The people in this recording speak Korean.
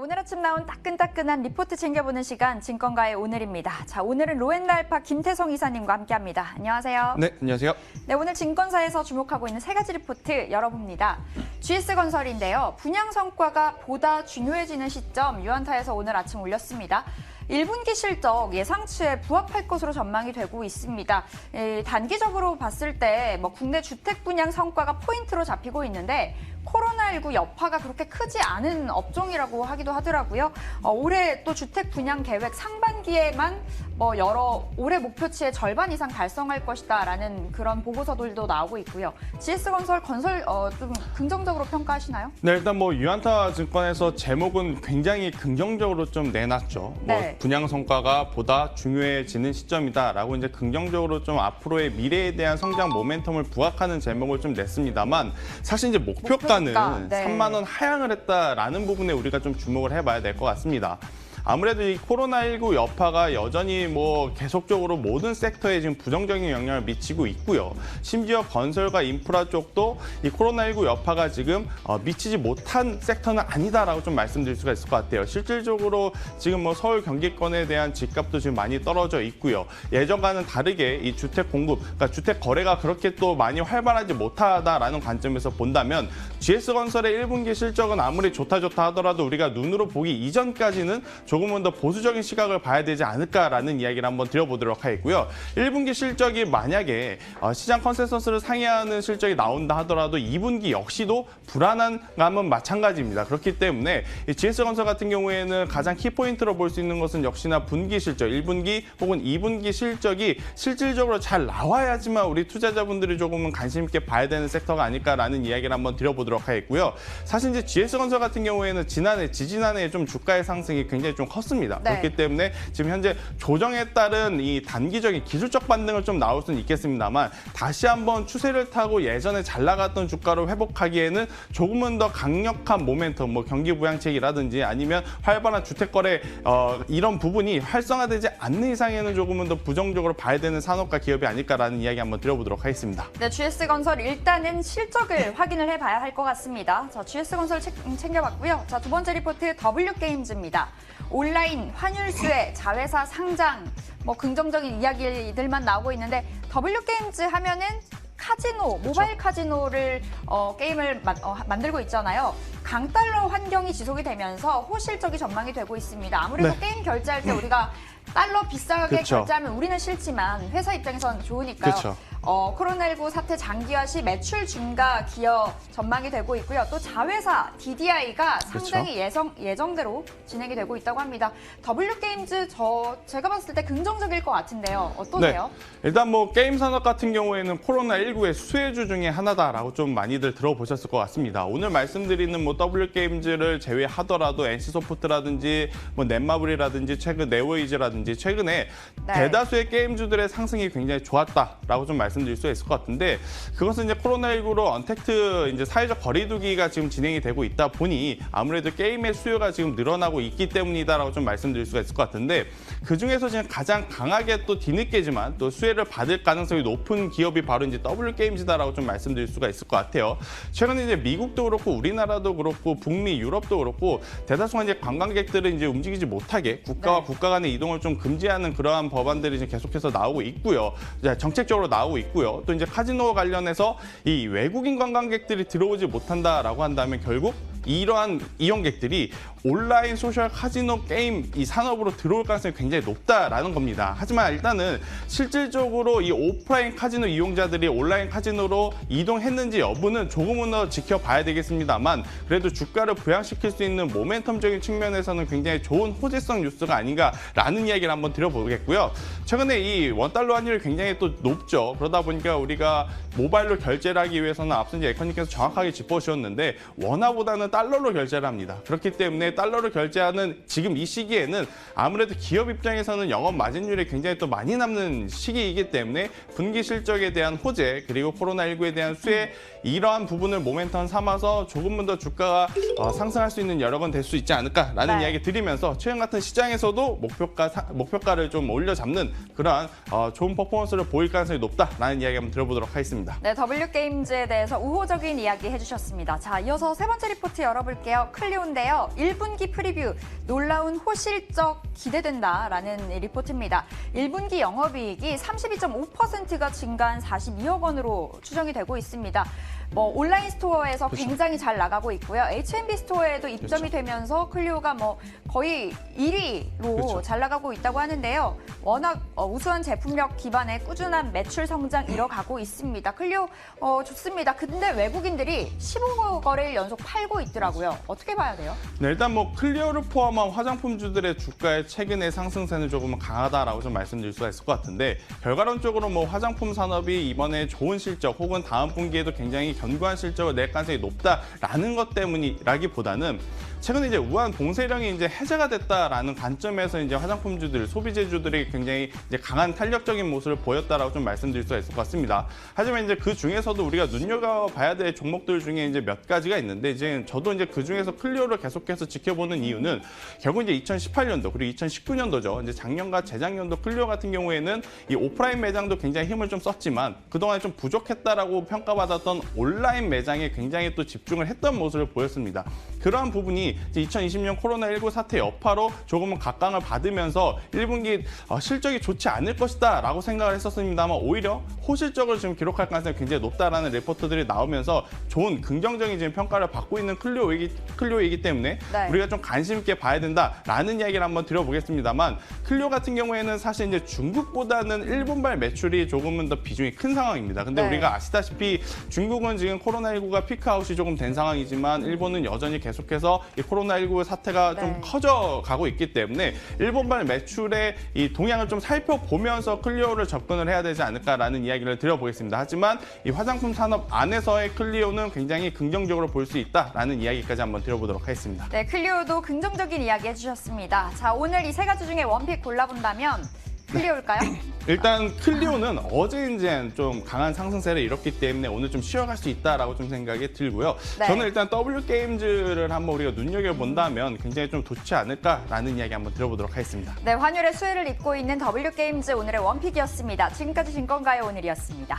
오늘 아침 나온 따끈따끈한 리포트 챙겨보는 시간 증권가의 오늘입니다. 자, 오늘은 로엔달파 김태성 이사님과 함께합니다. 안녕하세요. 네, 안녕하세요. 네, 오늘 증권사에서 주목하고 있는 세 가지 리포트 열어봅니다. GS건설인데요. 분양 성과가 보다 중요해지는 시점 유안타에서 오늘 아침 올렸습니다. 1분기 실적 예상치에 부합할 것으로 전망이 되고 있습니다. 단기적으로 봤을 때 국내 주택 분양 성과가 포인트로 잡히고 있는데 코로나19 여파가 그렇게 크지 않은 업종이라고 하기도 하더라고요. 올해 또 주택 분양 계획 상반기에만 올해 목표치의 절반 이상 달성할 것이다라는 그런 보고서들도 나오고 있고요. GS건설 좀 긍정적으로 평가하시나요? 네, 일단 유안타 증권에서 제목은 굉장히 긍정적으로 좀 내놨죠. 네. 분양 성과가 보다 중요해지는 시점이다라고 이제 긍정적으로 좀 앞으로의 미래에 대한 성장 모멘텀을 부각하는 제목을 좀 냈습니다만 사실 이제 목표가는 네. 3만 원 하향을 했다라는 부분에 우리가 좀 주목을 해봐야 될 것 같습니다. 아무래도 이 코로나19 여파가 여전히 계속적으로 모든 섹터에 지금 부정적인 영향을 미치고 있고요. 심지어 건설과 인프라 쪽도 이 코로나19 여파가 지금 미치지 못한 섹터는 아니다라고 좀 말씀드릴 수가 있을 것 같아요. 실질적으로 지금 서울 경기권에 대한 집값도 지금 많이 떨어져 있고요. 예전과는 다르게 이 주택 공급, 그러니까 주택 거래가 그렇게 또 많이 활발하지 못하다라는 관점에서 본다면 GS건설의 1분기 실적은 아무리 좋다 하더라도 우리가 눈으로 보기 이전까지는 조금은 더 보수적인 시각을 봐야 되지 않을까라는 이야기를 한번 드려보도록 하겠고요. 1분기 실적이 만약에 시장 컨센서스를 상회하는 실적이 나온다 하더라도 2분기 역시도 불안한 감은 마찬가지입니다. 그렇기 때문에 GS건설 같은 경우에는 가장 키포인트로 볼 수 있는 것은 역시나 분기 실적, 1분기 혹은 2분기 실적이 실질적으로 잘 나와야지만 우리 투자자분들이 조금은 관심 있게 봐야 되는 섹터가 아닐까라는 이야기를 한번 드려보도록 하겠고요. 사실 이제 GS건설 같은 경우에는 지지난해 좀 주가의 상승이 굉장히 좀 컸습니다. 네. 그렇기 때문에 지금 현재 조정에 따른 이 단기적인 기술적 반등을 좀 나올 수는 있겠습니다만 다시 한번 추세를 타고 예전에 잘 나갔던 주가로 회복하기에는 조금은 더 강력한 모멘텀, 경기 부양책이라든지 아니면 활발한 주택 거래 이런 부분이 활성화되지 않는 이상에는 조금은 더 부정적으로 봐야 되는 산업과 기업이 아닐까라는 이야기 한번 드려보도록 하겠습니다. 네, GS건설 일단은 실적을 확인을 해봐야 할 것 같습니다. 자, GS건설 챙겨봤고요. 자, 두 번째 리포트 WG에임즈입니다. 온라인 환율수혜, 자회사 상장, 긍정적인 이야기들만 나오고 있는데 WG에임즈 하면은 카지노, 모바일 카지노를 게임을 만들고 있잖아요. 강달러 환경이 지속이 되면서 호실적이 전망이 되고 있습니다. 아무래도 네. 게임 결제할 때 우리가 달러 비싸게 그쵸. 결제하면 우리는 싫지만 회사 입장에선 좋으니까요. 그쵸. 코로나19 사태 장기화 시 매출 증가 기여 전망이 되고 있고요. 또 자회사 DDI가 상당히 예정대로 진행이 되고 있다고 합니다. WG에임즈 제가 봤을 때 긍정적일 것 같은데요. 어떠세요? 네. 일단 게임 산업 같은 경우에는 코로나19의 수혜주 중에 하나다라고 좀 많이들 들어보셨을 것 같습니다. 오늘 말씀드리는 WG에임즈를 제외하더라도 NC소프트라든지 넷마블이라든지 최근 네오이즈라든지 최근에 네. 대다수의 게임주들의 상승이 굉장히 좋았다라고 좀 말씀드릴 수 있을 것 같은데 그것은 이제 코로나19로 언택트 이제 사회적 거리두기가 지금 진행이 되고 있다 보니 아무래도 게임의 수요가 지금 늘어나고 있기 때문이다라고 좀 말씀드릴 수가 있을 것 같은데 그 중에서 지금 가장 강하게 또 뒤늦게지만 또 수혜를 받을 가능성이 높은 기업이 바로 이제 WG에임즈다라고 좀 말씀드릴 수가 있을 것 같아요. 최근에 이제 미국도 그렇고 우리나라도 그렇고 북미, 유럽도 그렇고 대다수가 이제 관광객들은 이제 움직이지 못하게 국가와 국가 간의 이동을 좀 금지하는 그러한 법안들이 이제 계속해서 나오고 있고요. 정책적으로 나오고 있고요. 또 이제 카지노 관련해서 이 외국인 관광객들이 들어오지 못한다라고 한다면 결국 이러한 이용객들이 온라인 소셜 카지노 게임 이 산업으로 들어올 가능성이 굉장히 높다라는 겁니다. 하지만 일단은 실질적으로 이 오프라인 카지노 이용자들이 온라인 카지노로 이동했는지 여부는 조금은 더 지켜봐야 되겠습니다만 그래도 주가를 부양시킬 수 있는 모멘텀적인 측면에서는 굉장히 좋은 호재성 뉴스가 아닌가라는 이야기를 한번 드려보겠고요. 최근에 이 원달러 환율이 굉장히 또 높죠. 그러다 보니까 우리가 모바일로 결제를 하기 위해서는 앞서 이제 에코님께서 정확하게 짚어주셨는데 원화보다는 달러로 결제를 합니다. 그렇기 때문에 달러로 결제하는 지금 이 시기에는 아무래도 기업 입장에서는 영업 마진율이 굉장히 또 많이 남는 시기이기 때문에 분기 실적에 대한 호재 그리고 코로나19에 대한 수혜 이러한 부분을 모멘텀 삼아서 조금은 더 주가가 상승할 수 있는 여력은 될 수 있지 않을까라는 이야기 드리면서 최근 같은 시장에서도 목표가를 좀 올려잡는 그러한 좋은 퍼포먼스를 보일 가능성이 높다라는 이야기 한번 들어보도록 하겠습니다. 네, WG에임즈에 대해서 우호적인 이야기 해주셨습니다. 자, 이어서 세 번째 리포트 리포트 열어볼게요. 클리오인데요. 1분기 프리뷰 놀라운 호실적 기대된다라는 리포트입니다. 1분기 영업이익이 32.5%가 증가한 42억 원으로 추정이 되고 있습니다. 온라인 스토어에서 그렇죠. 굉장히 잘 나가고 있고요. H&B 스토어에도 입점이 그렇죠. 되면서 클리오가 거의 1위로 그렇죠. 잘 나가고 있다고 하는데요. 워낙 우수한 제품력 기반의 꾸준한 매출 성장 이뤄가고 있습니다. 클리오 좋습니다. 근데 외국인들이 15거래일 연속 팔고 있더라고요. 어떻게 봐야 돼요? 네, 일단 클리오를 포함한 화장품주들의 주가의 최근의 상승세는 조금 강하다라고 좀 말씀드릴 수가 있을 것 같은데, 결과론적으로 화장품 산업이 이번에 좋은 실적 혹은 다음 분기에도 굉장히 견고한 실적을 낼 가능성이 높다라는 것 때문이라기보다는 최근에 이제 우한 봉쇄령이 이제 해제가 됐다라는 관점에서 이제 화장품주들, 소비재주들이 굉장히 이제 강한 탄력적인 모습을 보였다라고 좀 말씀드릴 수가 있을 것 같습니다. 하지만 이제 그 중에서도 우리가 눈여겨봐야 될 종목들 중에 이제 몇 가지가 있는데, 이제 저도 이제 그 중에서 클리오를 계속해서 지켜보는 이유는 결국 이제 2018년도 그리고 2019년도죠. 이제 작년과 재작년도 클리오 같은 경우에는 이 오프라인 매장도 굉장히 힘을 좀 썼지만 그동안 좀 부족했다라고 평가받았던 온라인 매장에 굉장히 또 집중을 했던 모습을 보였습니다. 그러한 부분이 이제 2020년 코로나19 사태 여파로 조금은 각광을 받으면서 1분기 실적이 좋지 않을 것이다 라고 생각을 했었습니다만, 오히려 호실적으로 지금 기록할 가능성이 굉장히 높다라는 리포트들이 나오면서 좋은 긍정적인 지금 평가를 받고 있는 클리오이기 때문에 네. 우리가 좀 관심 있게 봐야 된다라는 이야기를 한번 드려보겠습니다만, 클리오 같은 경우에는 사실 이제 중국보다는 일본발 매출이 조금은 더 비중이 큰 상황입니다. 근데 네. 우리가 아시다시피 중국은 지금 코로나19가 피크아웃이 조금 된 상황이지만 일본은 여전히 계속해서 이 코로나19 사태가 네. 좀 커져가고 있기 때문에 일본발 매출의 이 동향을 좀 살펴보면서 클리오를 접근을 해야 되지 않을까라는 이야기를 드려보겠습니다. 하지만 이 화장품 산업 안에서의 클리오는 굉장히 긍정적으로 볼 수 있다라는 이야기까지 한번 드려보도록 하겠습니다. 네, 클리오도 긍정적인 이야기 해주셨습니다. 자, 오늘 이 세 가지 중에 원픽 골라본다면 클리오일까요? 일단 클리오는 어제 이제 좀 강한 상승세를 이뤘기 때문에 오늘 좀 쉬어갈 수 있다라고 좀 생각이 들고요. 네. 저는 일단 W게임즈를 한번 우리가 눈여겨본다면 굉장히 좀 좋지 않을까라는 이야기 한번 들어보도록 하겠습니다. 네, 환율의 수혜를 잇고 있는 W게임즈 오늘의 원픽이었습니다. 지금까지 증권가의 오늘이었습니다.